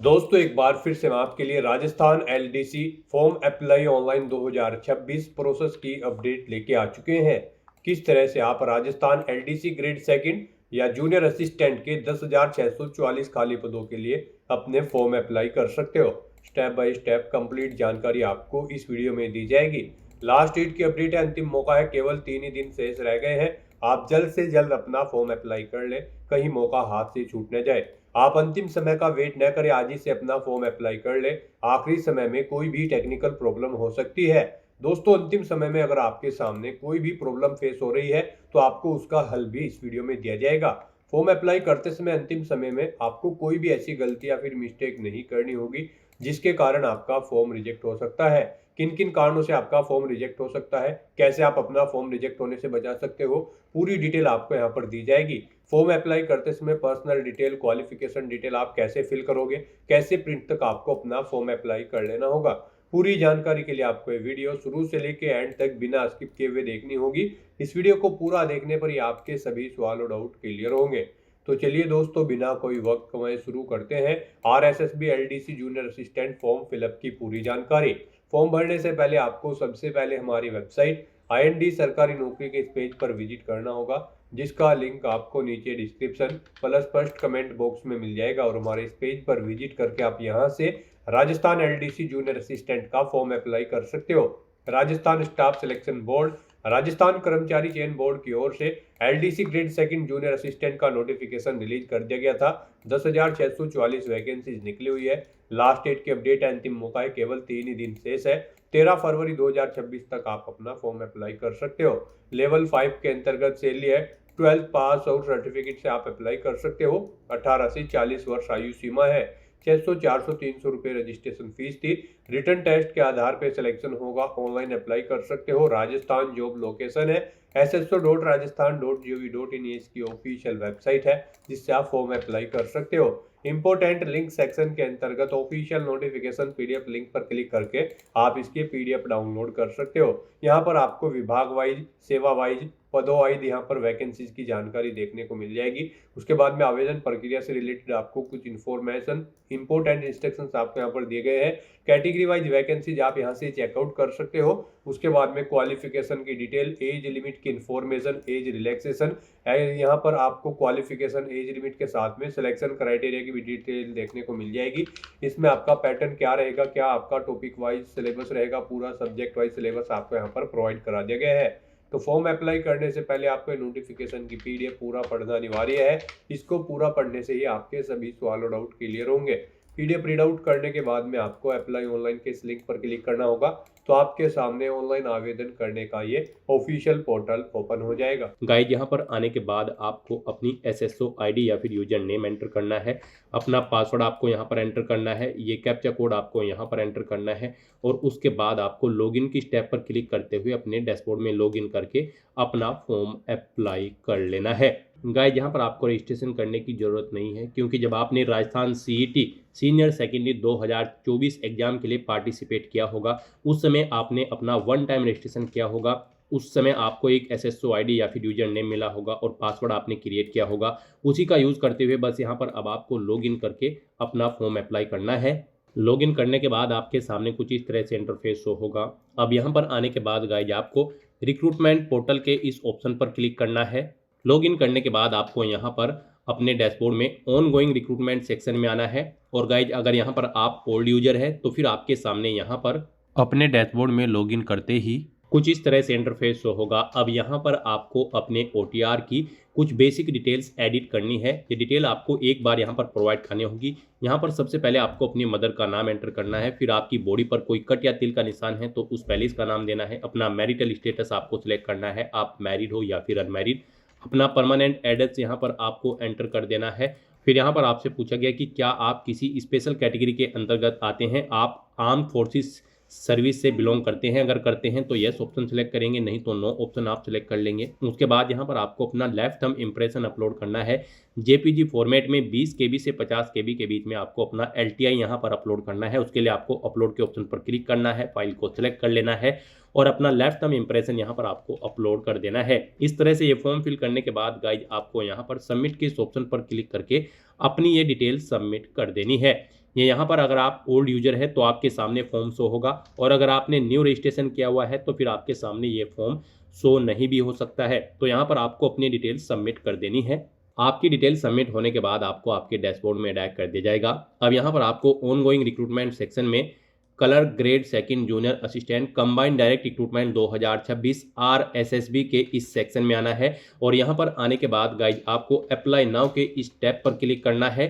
दोस्तों एक बार फिर से मैं आपके लिए Rajasthan LDC form apply online 2026 process की अपडेट लेके आ चुके हैं। किस तरह से आप राजस्थान एलडीसी ग्रेड सेकंड या जूनियर असिस्टेंट के 10,644 खाली पदों के लिए अपने फॉर्म अप्लाई कर सकते हो। स्टेप बाय स्टेप कंप्लीट जानकारी आपको इस वीडियो में दी जाएगी। लास्ट डेट की अपडेट है, अंतिम मौका है, केवल 3 ही दिन शेष रह गए हैं। आप जल्द से जल्द अपना फॉर्म अप्लाई कर ले, कहीं मौका हाथ से छूट न जाए। आप अंतिम समय का वेट न करें, आज ही से अपना फॉर्म अप्लाई कर ले। आखिरी समय में कोई भी टेक्निकल प्रॉब्लम हो सकती है। दोस्तों अंतिम समय में अगर आपके सामने कोई भी प्रॉब्लम फेस हो रही है तो आपको उसका हल भी इस वीडियो में दिया जाएगा। फॉर्म अप्लाई करते समय अंतिम समय में आपको कोई भी ऐसी गलती या फिर मिस्टेक नहीं करनी होगी जिसके कारण आपका फॉर्म रिजेक्ट हो सकता है। किन किन कारणों से आपका फॉर्म रिजेक्ट हो सकता है, कैसे आप अपना फॉर्म रिजेक्ट होने से बचा सकते हो, पूरी डिटेल आपको यहाँ पर दी जाएगी। फॉर्म अप्लाई करते समय पर्सनल डिटेल, क्वालिफिकेशन डिटेल आप कैसे फिल करोगे, कैसे प्रिंट तक आपको अपना फॉर्म अप्लाई कर लेना होगा, पूरी जानकारी के लिए आपको ये वीडियो शुरू से लेके एंड तक बिना स्किप किए हुए देखनी होगी। इस वीडियो को पूरा देखने पर ही आपके सभी सवाल और डाउट क्लियर होंगे। तो चलिए दोस्तों बिना कोई वक्त गंवाए शुरू करते हैं RSSB LDC junior assistant form fill up की पूरी जानकारी। फॉर्म भरने से पहले आपको सबसे पहले हमारी वेबसाइट आईएनडी सरकारी नौकरी के इस पेज पर विजिट करना होगा, जिसका लिंक आपको नीचे description plus first comment box में मिल जाएगा। और हमारे इस पेज पर विजिट करके आप यहां से राजस्थान एलडीसी जूनियर असिस्टेंट का फॉर्म अप्लाई कर सकते हो। Rajasthan staff selection board, Rajasthan कर्मचारी चयन बोर्ड की ओर से LDC grade second junior assistant का नोटिफिकेशन रिलीज कर दिया गया था। 10,644 वैकेंसीज निकली हुई है। लास्ट डेट की अपडेट है, अंतिम मौका है, केवल 3 ही दिन शेष है। 13 फरवरी 2026 तक आप अपना फॉर्म अप्लाई कर सकते हो। लेवल 5 के अंतर्गत सैलरी है 12th पास और सर्टिफिकेट से आप अप्लाई कर सकते हो। 18 से 40 वर्ष आयु सीमा है। 600, 400, 300 रुपये रजिस्ट्रेशन फीस थी। रिटर्न टेस्ट के आधार पर सिलेक्शन होगा। ऑनलाइन अप्लाई कर सकते हो। राजस्थान जॉब लोकेशन है sso.rajasthan.gov.in इसकी ऑफिशियल वेबसाइट है, जिससे आप फॉर्म अप्लाई कर सकते हो। इंपोर्टेंट लिंक सेक्शन के अंतर्गत ऑफिशियल नोटिफिकेशन पीडीएफ लिंक पर क्लिक करके आप इसके पीडीएफ डाउनलोड कर सकते हो। यहाँ पर आपको विभाग वाइज, सेवा वाइज, पदों वाइज यहाँ पर वैकेंसीज की जानकारी देखने को मिल जाएगी। उसके बाद में आवेदन प्रक्रिया से रिलेटेड आपको कुछ इन्फॉर्मेशन, इंपोर्टेंट इंस्ट्रक्शंस आपको यहाँ पर दिए गए हैं। कैटेगरी वाइज वैकेंसीज आप यहाँ से चेकआउट कर सकते हो। उसके बाद में क्वालिफिकेशन की डिटेल, एज लिमिट की इन्फॉर्मेशन, एज रिलैक्सेशन, यहाँ पर आपको क्वालिफिकेशन, एज लिमिट के साथ में सिलेक्शन क्राइटेरिया की भी डिटेल देखने को मिल जाएगी। इसमें आपका पैटर्न क्या रहेगा, क्या आपका टॉपिक वाइज सिलेबस रहेगा, पूरा सब्जेक्ट वाइज सिलेबस आपको यहाँ पर प्रोवाइड करा दिया गया है। तो फॉर्म अप्लाई करने से पहले आपको नोटिफिकेशन की पीडीएफ पूरा पढ़ना अनिवार्य है। इसको पूरा पढ़ने से ही आपके सभी सवाल और डाउट क्लियर होंगे। पीडीएफ रीड आउट करने के बाद में आपको अप्लाई ऑनलाइन के इस लिंक पर क्लिक करना होगा, तो आपके सामने ऑनलाइन आवेदन करने का ये ऑफिशियल पोर्टल ओपन हो जाएगा। गाइड यहाँ पर आने के बाद आपको अपनी एसएसओ आईडी या फिर यूजर नेम एंटर करना है। अपना पासवर्ड आपको यहाँ पर एंटर करना है। ये कैप्चा कोड आपको यहाँ पर एंटर करना है और उसके बाद आपको लॉगिन की स्टेप पर क्लिक करते हुए अपने डैशबोर्ड में लॉगिन करके अपना फॉर्म अप्लाई कर लेना है। गाइज यहाँ पर आपको रजिस्ट्रेशन करने की ज़रूरत नहीं है, क्योंकि जब आपने Rajasthan CET senior secondary 2024 exam के लिए पार्टिसिपेट किया होगा, उस समय आपने अपना वन टाइम रजिस्ट्रेशन किया होगा। उस समय आपको एक एसएसओ आईडी या फिर यूजर नेम मिला होगा और पासवर्ड आपने क्रिएट किया होगा। उसी का यूज़ करते हुए बस यहाँ पर अब आपको लॉगिन करके अपना फॉर्म अप्लाई करना है। लॉगिन करने के बाद आपके सामने कुछ इस तरह से इंटरफेस शो होगा। अब यहाँ पर आने के बाद गाइज आपको रिक्रूटमेंट पोर्टल के इस ऑप्शन पर क्लिक करना है। लॉगिन करने के बाद आपको यहाँ पर अपने डैशबोर्ड में ऑन गोइंग रिक्रूटमेंट सेक्शन में आना है। और गाइज अगर यहाँ पर आप ओल्ड यूजर है तो फिर आपके सामने यहाँ पर अपने डैशबोर्ड में लॉगिन करते ही कुछ इस तरह से इंटरफेस शो होगा। अब यहाँ पर आपको अपने ओटीआर की कुछ बेसिक डिटेल्स एडिट करनी है। ये डिटेल आपको एक बार यहाँ पर प्रोवाइड करनी होगी। यहाँ पर सबसे पहले आपको अपनी मदर का नाम एंटर करना है। फिर आपकी बॉडी पर कोई कट या तिल का निशान है तो उस पहले इसका नाम देना है। अपना मैरिटल स्टेटस आपको सिलेक्ट करना है, आप मैरिड हो या फिर अनमैरिड। अपना परमानेंट एड्रेस यहाँ पर आपको एंटर कर देना है। फिर यहाँ पर आपसे पूछा गया कि क्या आप किसी स्पेशल कैटेगरी के अंतर्गत आते हैं, आप आर्म फोर्सेस सर्विस से बिलोंग करते हैं। अगर करते हैं तो यस ऑप्शन सेलेक्ट करेंगे, नहीं तो नो ऑप्शन आप सेलेक्ट कर लेंगे। उसके बाद यहाँ पर आपको अपना लेफ्ट थंब इंप्रेशन अपलोड करना है। जेपीजी फॉर्मेट में 20 KB से 50 KB के बीच में आपको अपना LTI यहाँ पर अपलोड करना है। उसके लिए आपको अपलोड के ऑप्शन पर क्लिक करना है, फाइल को सिलेक्ट कर लेना है और अपना लेफ्ट थंब इंप्रेशन यहाँ पर आपको अपलोड कर देना है। इस तरह से ये फॉर्म फिल करने के बाद गाइज आपको यहाँ पर सबमिट के इस ऑप्शन पर क्लिक करके अपनी ये डिटेल सबमिट कर देनी है। ये यहाँ पर अगर आप ओल्ड यूजर है तो आपके सामने फॉर्म शो होगा, और अगर आपने न्यू रजिस्ट्रेशन किया हुआ है तो फिर आपके सामने ये फॉर्म शो नहीं भी हो सकता है। तो यहाँ पर आपको अपनी डिटेल सबमिट कर देनी है। आपकी डिटेल सबमिट होने के बाद आपको आपके डैशबोर्ड में ऐड कर दिया जाएगा। अब यहाँ पर आपको ऑनगोइंग रिक्रूटमेंट सेक्शन में colour grade second junior assistant combined direct recruitment 2026 RSSB के इस सेक्शन में आना है, और यहाँ पर आने के बाद गाइज आपको अप्लाई नाउ के इस टैब पर क्लिक करना है।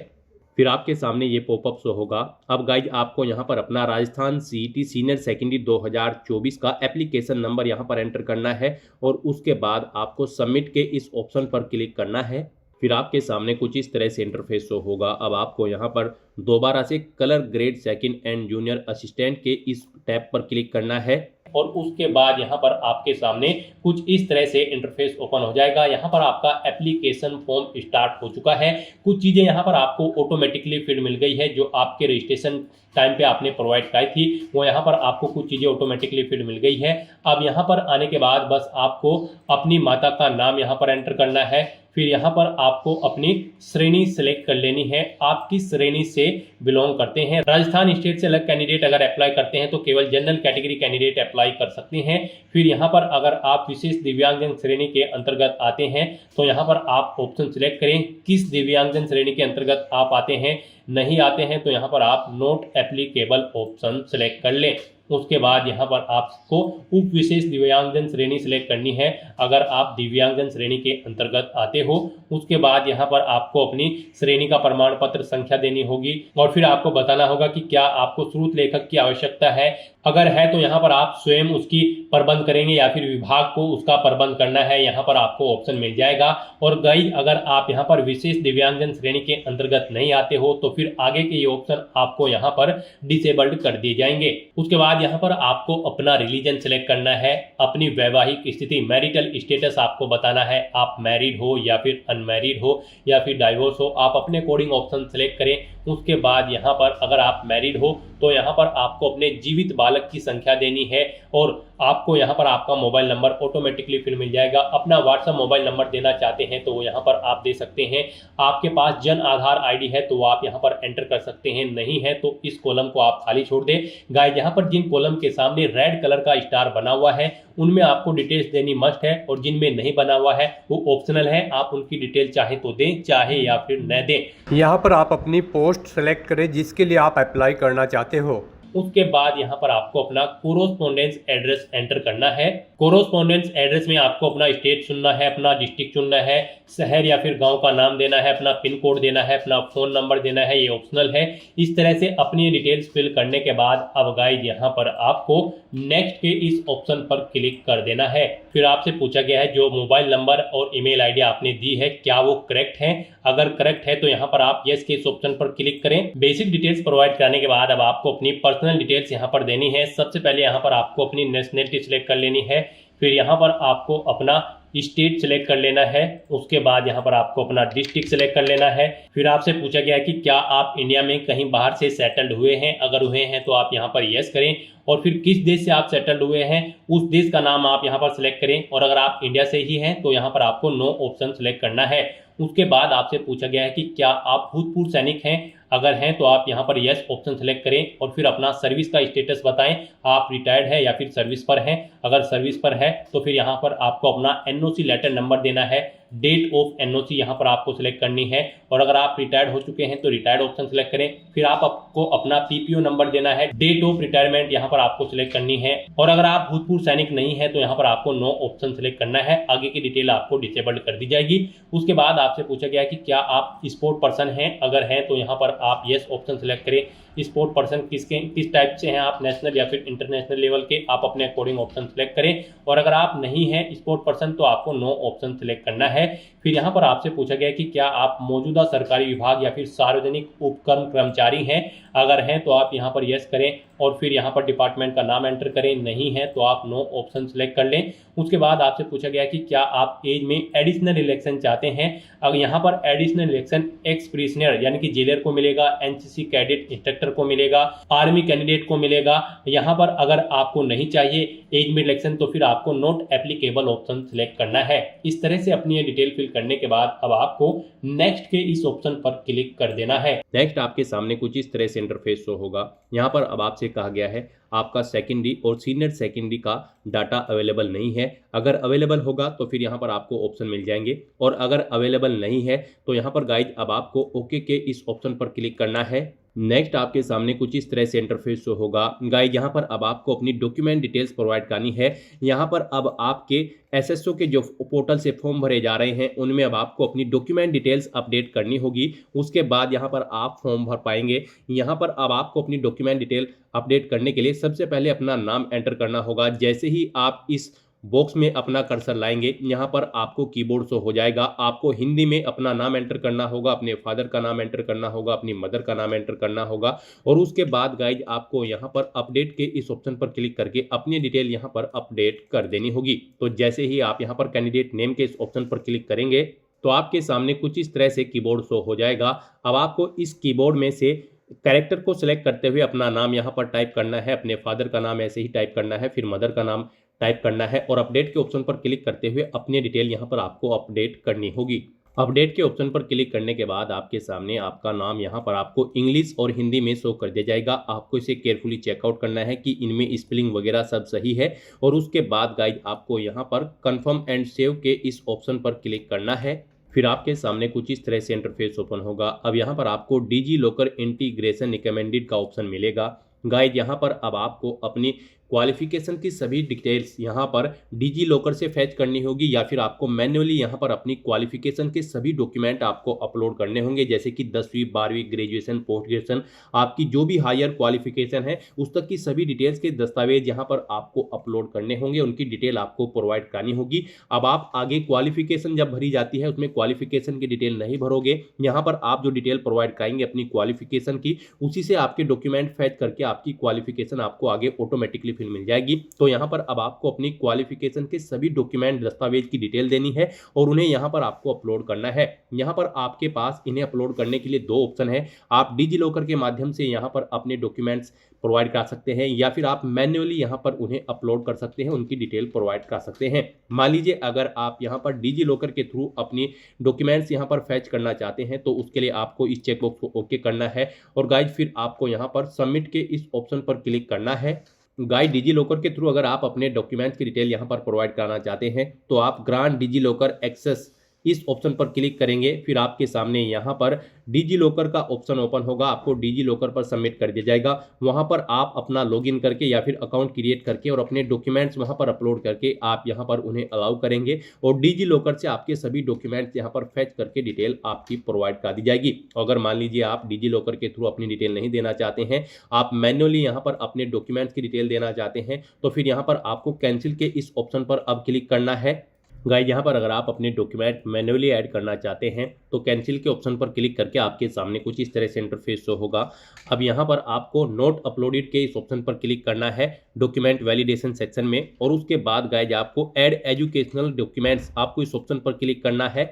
फिर आपके सामने ये पॉपअप शो होगा। अब गाइज आपको यहाँ पर अपना राजस्थान CET सीनियर सेकेंडरी 2024 का एप्लीकेशन नंबर यहाँ पर एंटर करना है, और उसके बाद आपको सबमिट के इस ऑप्शन पर क्लिक करना है। फिर आपके सामने कुछ इस तरह से इंटरफेस शो होगा। अब आपको यहाँ पर दोबारा से colour grade second and junior assistant के इस टैब पर क्लिक करना है, और उसके बाद यहाँ पर आपके सामने कुछ इस तरह से इंटरफेस ओपन हो जाएगा। यहाँ पर आपका एप्लीकेशन फॉर्म स्टार्ट हो चुका है। कुछ चीज़ें यहाँ पर आपको ऑटोमेटिकली फिल मिल गई है, जो आपके रजिस्ट्रेशन टाइम पे आपने प्रोवाइड कराई थी, वो यहाँ पर आपको कुछ चीज़ें ऑटोमेटिकली फिल मिल गई है। अब यहाँ पर आने के बाद बस आपको अपनी माता का नाम यहाँ पर एंटर करना है। फिर यहाँ पर आपको अपनी श्रेणी सिलेक्ट कर लेनी है, आप किस श्रेणी से बिलोंग करते हैं। राजस्थान स्टेट से अलग कैंडिडेट अगर अप्लाई करते हैं तो केवल जनरल कैटेगरी कैंडिडेट अप्लाई कर सकते हैं। फिर यहाँ पर अगर आप विशेष दिव्यांगजन श्रेणी के अंतर्गत आते हैं तो यहाँ पर आप ऑप्शन सिलेक्ट करें किस दिव्यांगजन श्रेणी के अंतर्गत आप आते हैं। नहीं आते हैं तो यहाँ पर आप नॉट एप्लीकेबल ऑप्शन सिलेक्ट कर लें। उसके बाद यहाँ पर आपको उप विशेष दिव्यांगजन श्रेणी सिलेक्ट करनी है अगर आप दिव्यांगजन श्रेणी के अंतर्गत आते हो। उसके बाद यहाँ पर आपको अपनी श्रेणी का प्रमाण पत्र संख्या देनी होगी, और फिर आपको बताना होगा कि क्या आपको स्रोत लेखक की आवश्यकता है। अगर है तो यहाँ पर आप स्वयं उसकी प्रबंध करेंगे या फिर विभाग को उसका प्रबंध करना है, यहाँ पर आपको ऑप्शन मिल जाएगा। और गाइस अगर आप यहाँ पर विशेष दिव्यांगजन श्रेणी के अंतर्गत नहीं आते हो तो फिर आगे के ये ऑप्शन आपको यहाँ पर डिसेबल्ड कर दिए जाएंगे। उसके बाद यहाँ पर आपको अपना रिलीजन सिलेक्ट करना है, अपनी वैवाहिक स्थिति मैरिटल स्टेटस आपको बताना है, आप मैरिड हो या फिर अनमैरिड हो या फिर डाइवोर्स हो, आप अपने अकॉर्डिंग ऑप्शन सेलेक्ट करें। उसके बाद यहाँ पर अगर आप मैरिड हो तो यहाँ पर आपको अपने जीवित बालक की संख्या देनी है, और आपको यहाँ पर आपका मोबाइल नंबर ऑटोमेटिकली फिर मिल जाएगा। अपना व्हाट्सएप मोबाइल नंबर देना चाहते हैं तो वो यहाँ पर आप दे सकते हैं। आपके पास जन आधार ID है तो वो आप यहाँ पर एंटर कर सकते हैं, नहीं है तो इस कॉलम को आप खाली छोड़ दें। गाइस यहाँ पर जिन कॉलम के सामने रेड कलर का स्टार बना हुआ है उनमें आपको डिटेल्स देनी मस्ट है, और जिनमें नहीं बना हुआ है वो ऑप्शनल है, आप उनकी डिटेल चाहे तो दें चाहे या फिर न दें। यहाँ पर आप अपनी पोस्ट सेलेक्ट करें जिसके लिए आप अप्लाई करना चाहते हो। उसके बाद यहाँ पर आपको अपना कोरोस्पोंडेंस एड्रेस एंटर करना है। कोरोस्पोंडेंस एड्रेस में आपको अपना स्टेट चुनना है, अपना डिस्ट्रिक्ट चुनना है, शहर या फिर गांव का नाम देना है, अपना पिन कोड देना है, अपना फोन नंबर देना है, ये ऑप्शनल है। इस तरह से अपनी डिटेल्स फिल करने के बाद अब गाइस यहाँ पर आपको नेक्स्ट के इस ऑप्शन पर क्लिक कर देना है। फिर आपसे पूछा गया है जो मोबाइल नंबर और ईमेल ID आपने दी है क्या वो करेक्ट है। अगर करेक्ट है तो यहाँ पर आप यस के इस ऑप्शन पर क्लिक करें। बेसिक डिटेल्स प्रोवाइड कराने के बाद अब आपको अपनी पर्सनल डिटेल्स यहाँ पर देनी है। सबसे पहले यहाँ पर आपको अपनी नेशनलिटी सिलेक्ट कर लेनी है, फिर यहाँ पर आपको अपना स्टेट सिलेक्ट कर लेना है, उसके बाद यहाँ पर आपको अपना डिस्ट्रिक्ट सिलेक्ट कर लेना है। फिर आपसे पूछा गया है कि क्या आप इंडिया में कहीं बाहर से सेटल्ड हुए हैं, अगर हुए हैं तो आप यहाँ पर यस करें, और फिर किस देश से आप सेटल्ड हुए हैं उस देश का नाम आप यहाँ पर सिलेक्ट करें, और अगर आप इंडिया से ही हैं तो यहाँ पर आपको नो ऑप्शन सिलेक्ट करना है। उसके बाद आपसे पूछा गया है कि क्या आप भूतपूर्व सैनिक हैं, अगर हैं तो आप यहाँ पर यस ऑप्शन सेलेक्ट करें, और फिर अपना सर्विस का स्टेटस बताएं, आप रिटायर्ड है या फिर सर्विस पर हैं। अगर सर्विस पर है तो फिर यहाँ पर आपको अपना NOC लेटर नंबर देना है, डेट ऑफ NOC यहाँ पर आपको सिलेक्ट करनी है, और अगर आप रिटायर्ड हो चुके हैं तो रिटायर्ड ऑप्शन सिलेक्ट करें। फिर आपको अपना PPO नंबर देना है, डेट ऑफ रिटायरमेंट यहाँ पर आपको सिलेक्ट करनी है, और अगर आप भूतपूर्व सैनिक नहीं है तो यहाँ पर आपको नो ऑप्शन सिलेक्ट करना है। आगे की डिटेल आपको डिसेबल्ड कर दी जाएगी। उसके बाद आपसे पूछा गया कि क्या आप स्पोर्ट पर्सन हैं, अगर हैं तो यहाँ पर आप यस ऑप्शन सिलेक्ट करें। स्पोर्ट पर्सन किस टाइप से हैं, आप नेशनल या फिर इंटरनेशनल लेवल के, आप अपने अकॉर्डिंग ऑप्शन सेलेक्ट करें, और अगर आप नहीं हैं स्पोर्ट पर्सन तो आपको नो ऑप्शन सेलेक्ट करना है। फिर यहाँ पर आपसे पूछा गया कि क्या आप मौजूदा सरकारी विभाग या फिर सार्वजनिक उपक्रम कर्मचारी हैं, अगर हैं तो आप यहाँ पर यस करें, और फिर यहाँ पर डिपार्टमेंट का नाम एंटर करें, नहीं है तो आप नो ऑप्शन सेलेक्ट कर लें। उसके बाद आपसे पूछा गया कि क्या आप एज में एडिशनल इलेक्शन चाहते हैं, अगर यहाँ पर एडिशनल इलेक्शन एक्स प्रिजनर यानी कि जेलर को मिलेगा, NCC कैडेट इंस्ट्रक्टर को मिलेगा, आर्मी कैंडिडेट को मिलेगा। यहाँ पर अगर आपको नहीं चाहिए एज में इलेक्शन तो फिर आपको नॉट एप्लीकेबल ऑप्शन सेलेक्ट करना है। इस तरह से अपनी डिटेल फिल करने के बाद अब आपको नेक्स्ट के इस ऑप्शन पर क्लिक कर देना है। नेक्स्ट आपके सामने कुछ इस तरह से इंटरफेस शो होगा। यहाँ पर अब आपसे कहा गया है आपका सेकेंडरी और सीनियर सेकेंडरी का डाटा अवेलेबल नहीं है। अगर अवेलेबल होगा तो फिर यहाँ पर आपको ऑप्शन मिल जाएंगे, और अगर अवेलेबल नहीं है तो यहाँ पर गाइज अब आपको ओके के इस ऑप्शन पर क्लिक करना है। नेक्स्ट आपके सामने कुछ इस तरह से इंटरफेस शो होगा। गाइज यहाँ पर अब आपको अपनी डॉक्यूमेंट डिटेल्स प्रोवाइड करनी है। यहाँ पर अब आपके एसएसओ के जो पोर्टल से फॉर्म भरे जा रहे हैं उनमें अब आपको अपनी डॉक्यूमेंट डिटेल्स अपडेट करनी होगी। उसके बाद यहाँ पर आप फॉर्म भर पाएंगे। यहाँ पर अब आपको अपनी डॉक्यूमेंट डिटेल अपडेट करने के लिए सबसे पहले अपना नाम एंटर करना होगा। जैसे ही आप इस बॉक्स में अपना कर्सर लाएंगे यहाँ पर आपको कीबोर्ड शो हो जाएगा। आपको हिंदी में अपना नाम एंटर करना होगा, अपने फादर का नाम एंटर करना होगा, अपनी मदर का नाम एंटर करना होगा, और उसके बाद गाइज आपको यहाँ पर अपडेट के इस ऑप्शन पर क्लिक करके अपनी डिटेल यहाँ पर अपडेट कर देनी होगी। तो जैसे ही आप यहाँ पर कैंडिडेट नेम के इस ऑप्शन पर क्लिक करेंगे तो आपके सामने कुछ इस तरह से कीबोर्ड शो हो जाएगा। अब आपको इस कीबोर्ड में से कैरेक्टर को सिलेक्ट करते हुए अपना नाम यहाँ पर टाइप करना है, अपने फादर का नाम ऐसे ही टाइप करना है, फिर मदर का नाम टाइप करना है, और अपडेट के ऑप्शन पर क्लिक करते हुए अपनी डिटेल यहाँ पर आपको अपडेट करनी होगी। अपडेट के ऑप्शन पर क्लिक करने के बाद आपके सामने आपका नाम यहाँ पर आपको इंग्लिश और हिंदी में शो कर दिया जाएगा। आपको इसे केयरफुली चेकआउट करना है कि इनमें स्पेलिंग वगैरह सब सही है, और उसके बाद गाइड आपको यहाँ पर कंफर्म एंड सेव के इस ऑप्शन पर क्लिक करना है। फिर आपके सामने कुछ इस तरह से इंटरफेस ओपन होगा। अब यहाँ पर आपको डिजी लॉकर इंटीग्रेशन रिकमेंडेड का ऑप्शन मिलेगा। गाइड यहाँ पर अब आपको अपनी क्वालिफिकेशन की सभी डिटेल्स यहाँ पर डिजी लॉकर से फैच करनी होगी, या फिर आपको मैन्युअली यहाँ पर अपनी क्वालिफिकेशन के सभी डॉक्यूमेंट आपको अपलोड करने होंगे, जैसे कि 10वीं 12वीं ग्रेजुएशन पोस्ट ग्रेजुएशन आपकी जो भी हायर क्वालिफिकेशन है उस तक की सभी डिटेल्स के दस्तावेज यहाँ पर आपको अपलोड करने होंगे, उनकी डिटेल आपको प्रोवाइड करनी होगी। अब आप आगे क्वालिफिकेशन जब भरी जाती है उसमें क्वालिफिकेशन की डिटेल नहीं भरोगे, यहाँ पर आप जो डिटेल प्रोवाइड कराएंगे अपनी क्वालिफिकेशन की उसी से आपके डॉक्यूमेंट फैच करके आपकी क्वालिफिकेशन आपको आगे ऑटोमेटिकली फिल मिल जाएगी। तो यहाँ पर अब आपको अपनी क्वालिफिकेशन के सभी डॉक्यूमेंट दस्तावेज की डिटेल देनी है और उन्हें यहाँ पर आपको अपलोड करना है। यहाँ पर आपके पास इन्हें अपलोड करने के लिए दो ऑप्शन है। आप डिजी लॉकर के माध्यम से यहाँ पर अपने डॉक्यूमेंट्स प्रोवाइड कर सकते हैं, या फिर आप मैन्युअली यहाँ पर उन्हें अपलोड कर सकते हैं, उनकी डिटेल प्रोवाइड कर सकते हैं। मान लीजिए अगर आप यहाँ पर डिजी लॉकर के थ्रू अपनी डॉक्यूमेंट्स यहाँ पर फैच करना चाहते हैं तो उसके लिए आपको इस चेकबॉक्स को ओके करना है, और गाइज फिर आपको यहाँ पर सबमिट के इस ऑप्शन पर क्लिक करना है। गाइड डिजी लॉकर के थ्रू अगर आप अपने डॉक्यूमेंट्स की डिटेल यहाँ पर प्रोवाइड कराना चाहते हैं तो आप ग्रांट डिजी लॉकर एक्सेस इस ऑप्शन पर क्लिक करेंगे। फिर आपके सामने यहाँ पर डिजी लॉकर का ऑप्शन ओपन होगा, आपको डिजी लॉकर पर सबमिट कर दिया जाएगा। वहाँ पर आप अपना लॉगिन करके या फिर अकाउंट क्रिएट करके और अपने डॉक्यूमेंट्स वहाँ पर अपलोड करके आप यहाँ पर उन्हें अलाउ करेंगे, और डिजी लॉकर से आपके सभी डॉक्यूमेंट्स यहाँ पर फैच करके डिटेल आपकी प्रोवाइड कर दी जाएगी। अगर मान लीजिए आप डिजी लॉकर के थ्रू अपनी डिटेल नहीं देना चाहते हैं, आप मैन्युअली यहाँ पर अपने डॉक्यूमेंट्स की डिटेल देना चाहते हैं, तो फिर यहाँ पर आपको कैंसिल के इस ऑप्शन पर अब क्लिक करना है। गाइस यहाँ पर अगर आप अपने डॉक्यूमेंट मैन्युअली ऐड करना चाहते हैं तो कैंसिल के ऑप्शन पर क्लिक करके आपके सामने कुछ इस तरह से इंटरफेस शो होगा। अब यहाँ पर आपको नोट अपलोडेड के इस ऑप्शन पर क्लिक करना है डॉक्यूमेंट वैलिडेशन सेक्शन में, और उसके बाद गाइस आपको ऐड एजुकेशनल डॉक्यूमेंट्स आपको इस ऑप्शन पर क्लिक करना है।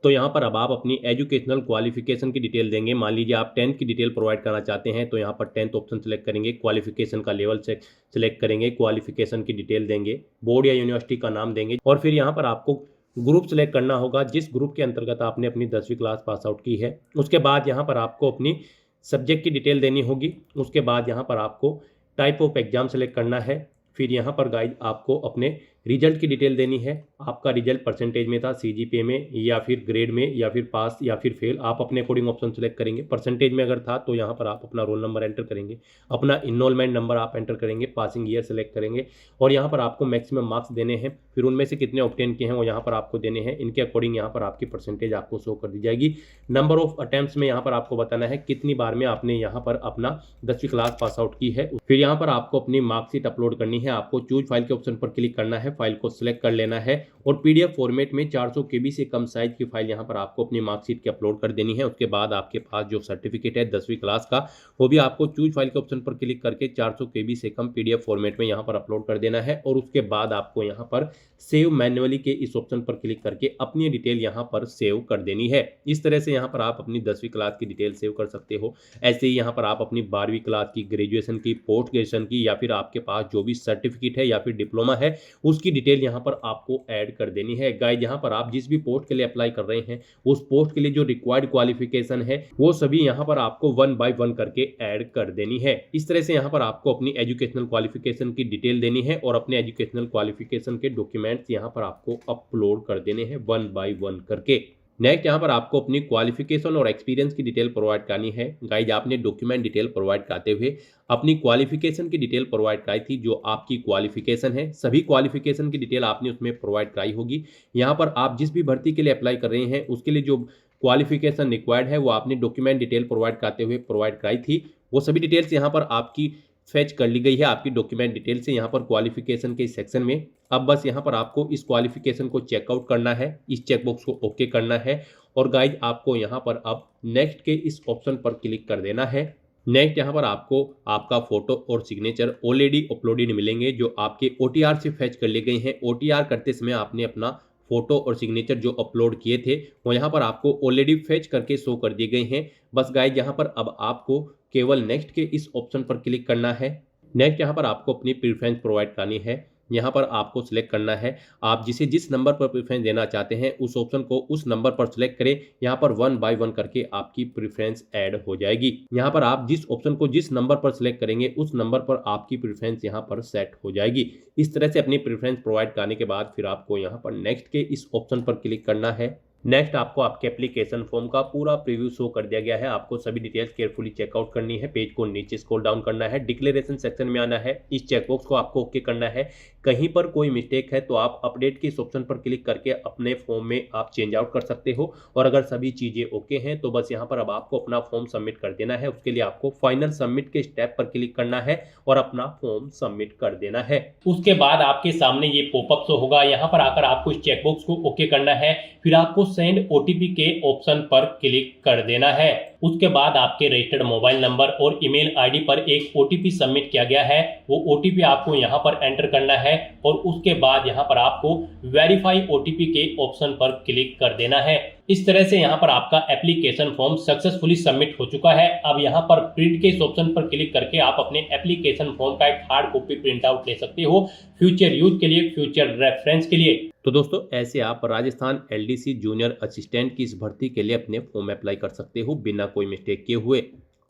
तो यहाँ पर अब आप अपनी एजुकेशनल क्वालिफिकेशन की डिटेल देंगे। मान लीजिए आप 10th की डिटेल प्रोवाइड करना चाहते हैं तो यहाँ पर 10th ऑप्शन सेलेक्ट करेंगे, क्वालिफिकेशन का लेवल से सिलेक्ट करेंगे, क्वालिफिकेशन की डिटेल देंगे, बोर्ड या यूनिवर्सिटी का नाम देंगे, और फिर यहाँ पर आपको ग्रुप सेलेक्ट करना होगा जिस ग्रुप के अंतर्गत आपने अपनी 10वीं क्लास पास आउट की है। उसके बाद यहाँ पर आपको अपनी सब्जेक्ट की डिटेल देनी होगी। उसके बाद यहाँ पर आपको टाइप ऑफ एग्जाम सेलेक्ट करना है। फिर यहाँ पर गाइड आपको अपने रिजल्ट की डिटेल देनी है। आपका रिजल्ट परसेंटेज में था, सीजीपीए में, या फिर ग्रेड में, या फिर पास या फिर फेल, आप अपने अकॉर्डिंग ऑप्शन सेलेक्ट करेंगे। परसेंटेज में अगर था तो यहाँ पर आप अपना रोल नंबर एंटर करेंगे, अपना इनरोलमेंट नंबर आप एंटर करेंगे, पासिंग ईयर सेलेक्ट करेंगे, और यहाँ पर आपको मैक्सिमम मार्क्स देने हैं। फिर उनमें से कितने ऑब्टेन किए हैं वो यहाँ पर आपको देने हैं। इनके अकॉर्डिंग यहाँ पर आपकी परसेंटेज आपको शो कर दी जाएगी। नंबर ऑफ अटेम्प्ट्स में यहाँ पर आपको बताना है कितनी बार में आपने यहाँ पर अपना 10वीं क्लास पास आउट की है। फिर यहाँ पर आपको अपनी मार्कशीट अपलोड करनी है। आपको चूज फाइल के ऑप्शन पर क्लिक करना है, फाइल को सिलेक्ट कर लेना है, और पीडीएफ फॉर्मेट में 400 केबी से कम साइज की फाइल यहाँ पर आपको अपनी मार्कशीट की अपलोड कर देनी है। उसके बाद आपके पास जो सर्टिफिकेट है 10वीं क्लास का वो भी आपको चूज फाइल के ऑप्शन पर क्लिक करके 400 केबी से कम पीडीएफ फॉर्मेट में यहाँ पर अपलोड कर देना है, और उसके बाद आपको यहाँ पर सेव मैन्युअली के इस ऑप्शन पर क्लिक करके अपनी डिटेल यहाँ पर सेव कर देनी है। इस तरह से यहाँ पर आप अपनी 10वीं क्लास की डिटेल सेव कर सकते हो। ऐसे ही यहाँ पर आप अपनी 12वीं क्लास की, ग्रेजुएशन की, पोस्ट ग्रेजुएशन की, या फिर आपके पास जो भी सर्टिफिकेट है या फिर डिप्लोमा है उसकी डिटेल यहाँ पर आपको ऐड कर देनी है। गाइस यहाँ पर आप जिस भी पोस्ट के लिए अप्लाई कर रहे हैं उस पोस्ट के लिए जो रिक्वायर्ड क्वालिफिकेशन है वो सभी यहाँ पर आपको 1 बाय 1 करके ऐड कर देनी है। इस तरह से यहाँ पर आपको अपनी एजुकेशनल क्वालिफिकेशन की डिटेल देनी है और अपने एजुकेशनल क्वालिफिकेशन के डॉक्यूमेंट्स यहाँ पर आपको अपलोड कर देने हैं 1 बाय 1 करके। नेक्स्ट यहाँ पर आपको अपनी क्वालिफिकेशन और एक्सपीरियंस की डिटेल प्रोवाइड करनी है। गाइज आपने डॉक्यूमेंट डिटेल प्रोवाइड करते हुए अपनी क्वालिफिकेशन की डिटेल प्रोवाइड कराई थी, जो आपकी क्वालिफिकेशन है सभी क्वालिफिकेशन की डिटेल आपने उसमें प्रोवाइड कराई होगी। यहाँ पर आप जिस भी भर्ती के लिए अप्लाई कर रहे हैं उसके लिए जो क्वालिफिकेशन रिक्वायर्ड है वो आपने डॉक्यूमेंट डिटेल प्रोवाइड करते हुए प्रोवाइड कराई थी। वो सभी डिटेल्स यहाँ पर आपकी फेच कर ली गई है आपकी डॉक्यूमेंट डिटेल से यहाँ पर क्वालिफिकेशन के सेक्शन में। अब बस यहाँ पर आपको इस क्वालिफिकेशन को चेकआउट करना है, इस चेकबॉक्स को ओके करना है और गाइज आपको यहाँ पर अब नेक्स्ट के इस ऑप्शन पर क्लिक कर देना है। नेक्स्ट यहाँ पर आपको आपका फोटो और सिग्नेचर ऑलरेडी अपलोडेड मिलेंगे जो आपके OTR से फेच कर लिए गए हैं। OTR करते समय आपने अपना फोटो और सिग्नेचर जो अपलोड किए थे वो यहाँ पर आपको ऑलरेडी फेच करके शो कर दिए गए हैं। बस गाइज यहाँ पर अब आपको केवल नेक्स्ट के इस ऑप्शन पर क्लिक करना है। नेक्स्ट यहाँ पर आपको अपनी प्रेफरेंस प्रोवाइड करनी है। यहाँ पर आपको सिलेक्ट करना है आप जिस नंबर पर प्रेफरेंस देना चाहते हैं उस ऑप्शन को उस नंबर पर सिलेक्ट करें। यहाँ पर 1 बाय 1 करके आपकी प्रेफरेंस ऐड हो जाएगी। यहाँ पर आप जिस ऑप्शन को जिस नंबर पर सिलेक्ट करेंगे उस नंबर पर आपकी प्रेफरेंस यहाँ पर सेट हो जाएगी। इस तरह से अपनी प्रेफरेंस प्रोवाइड करने के बाद फिर आपको यहाँ पर नेक्स्ट के इस ऑप्शन पर क्लिक करना है। नेक्स्ट आपको आपके एप्लीकेशन फॉर्म का पूरा प्रीव्यू शो कर दिया गया है। आपको सभी डिटेल्स केयरफुली चेकआउट करनी है। पेज को नीचे स्क्रॉल डाउन करना है, डिक्लेरेशन सेक्शन में आना है, इस चेकबॉक्स को आपको ओके करना है। कहीं पर कोई मिस्टेक है तो आप अपडेट के इस ऑप्शन पर क्लिक करके अपने फॉर्म में आप चेंज आउट कर सकते हो और अगर सभी चीजें ओके हैं तो बस यहाँ पर अब आपको अपना फॉर्म सबमिट कर देना है। उसके लिए आपको फाइनल सबमिट के स्टेप पर क्लिक करना है और अपना फॉर्म सबमिट कर देना है। उसके बाद आपके सामने ये पॉपअप शो होगा। यहाँ पर आकर आपको इस चेकबॉक्स को ओके करना है, फिर आपको सेंड OTP के ऑप्शन पर क्लिक कर देना है। उसके बाद आपके रजिस्टर्ड मोबाइल नंबर और ईमेल आईडी पर एक OTP सबमिट किया गया है, वो OTP आपको यहाँ पर एंटर करना है और उसके बाद यहाँ पर आपको वेरीफाई OTP के ऑप्शन पर क्लिक कर देना है। इस तरह से यहाँ पर आपका एप्लीकेशन फॉर्म सक्सेसफुली सबमिट हो चुका है। अब यहाँ पर प्रिंट के इस ऑप्शन पर क्लिक करके आप अपने एप्लीकेशन फॉर्म का एक हार्ड कॉपी प्रिंट आउट ले सकते हो फ्यूचर यूज के लिए, फ्यूचर रेफरेंस के लिए। तो दोस्तों ऐसे आप राजस्थान LDC जूनियर असिस्टेंट की इस भर्ती के लिए अपने फॉर्म अप्लाई कर सकते हो बिना कोई मिस्टेक किए हुए।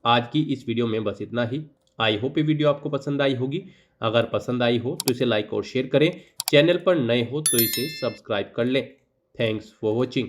आज की इस वीडियो में बस इतना ही। आई होप ये वीडियो आपको पसंद आई होगी। अगर पसंद आई हो तो इसे लाइक और शेयर करें। चैनल पर नए हो तो इसे सब्सक्राइब कर लें। Thanks for watching.